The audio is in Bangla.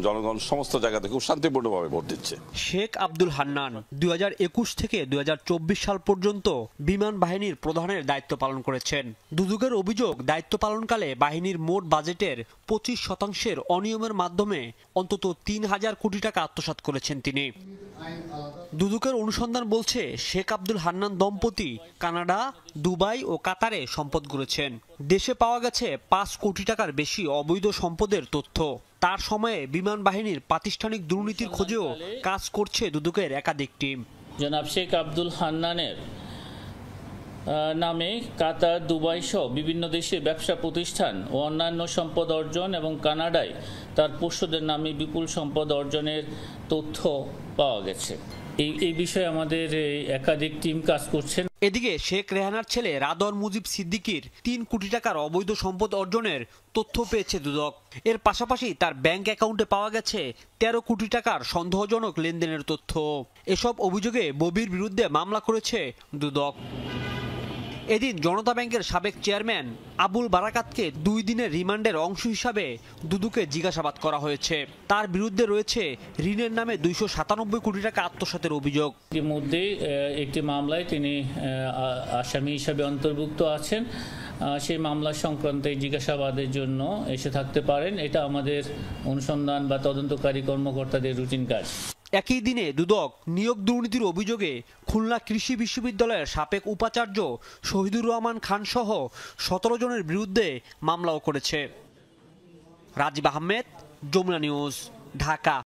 জনগণ সমস্ত জায়গা থেকে খুব শান্তিপূর্ণভাবে ভোট দিচ্ছে। শেখ আব্দুল হান্নান 2021 থেকে 2024 সাল পর্যন্ত বিমান বাহিনীর প্রধানের দায়িত্ব পালন করেছেন। দুদকের অভিযোগ, দায়িত্ব পালনকালে বাহিনীর মোট বাজেটের 25% অনিয়মের মাধ্যমে অন্তত 3,000 কোটি টাকা আত্মসাৎ করেছেন তিনি। দুদকের অনুসন্ধান বলছে, শেখ আব্দুল হান্নান দম্পতি কানাডা, দুবাই ও কাতারে সম্পদ গড়েছেন। দেশে পাওয়া গেছে 5 কোটি টাকার বেশি অবৈধ সম্পদের তথ্য। তার সময়ে বিমান বাহিনীর প্রাতিষ্ঠানিক দুর্নীতির খোঁজেও কাজ করছে দুদকের একাধিক টিম। জনাব শেখ আব্দুল হান্নানের নামে কাতার, দুবাই সহ বিভিন্ন দেশে ব্যবসা প্রতিষ্ঠান ও অন্যান্য সম্পদ অর্জন এবং কানাডায় তার পোষ্যদের নামে বিপুল সম্পদ অর্জনের তথ্য পাওয়া গেছে। এই বিষয়ে আমাদের একাধিক টিম কাজ করছেন। এদিকে শেখ রেহানার ছেলে রাদওয়ান মুজিব সিদ্দিকীর 3 কোটি টাকার অবৈধ সম্পদ অর্জনের তথ্য পেয়েছে দুদক। এর পাশাপাশি তার ব্যাংক অ্যাকাউন্টে পাওয়া গেছে 13 কোটি টাকার সন্দেহজনক লেনদেনের তথ্য। এসব অভিযোগে ববির বিরুদ্ধে মামলা করেছে দুদক। এদিন জনতা ব্যাংকের সাবেক চেয়ারম্যান আবুল বারাকাতকে 2 দিনের রিমান্ডের অংশ হিসাবে দুদকে জিজ্ঞাসাবাদ করা হয়েছে। তার বিরুদ্ধে রয়েছে ঋণের নামে 297 কোটি টাকা আত্মসাতের অভিযোগ। ইতিমধ্যে একটি মামলায় তিনি আসামি হিসাবে অন্তর্ভুক্ত আছেন। সেই মামলা সংক্রান্ত জিজ্ঞাসাবাদের জন্য এসে থাকতে পারেন। এটা আমাদের অনুসন্ধান বা তদন্তকারী কর্মকর্তাদের রুটিন কাজ। একই দিনে দুদক নিয়োগ দুর্নীতির অভিযোগে খুলনা কৃষি বিশ্ববিদ্যালয়ের সাবেক উপাচার্য শহীদুর রহমান খান সহ 17 জনের বিরুদ্ধে মামলাও করেছে। রাজীব আহমেদ, যমুনা নিউজ, ঢাকা।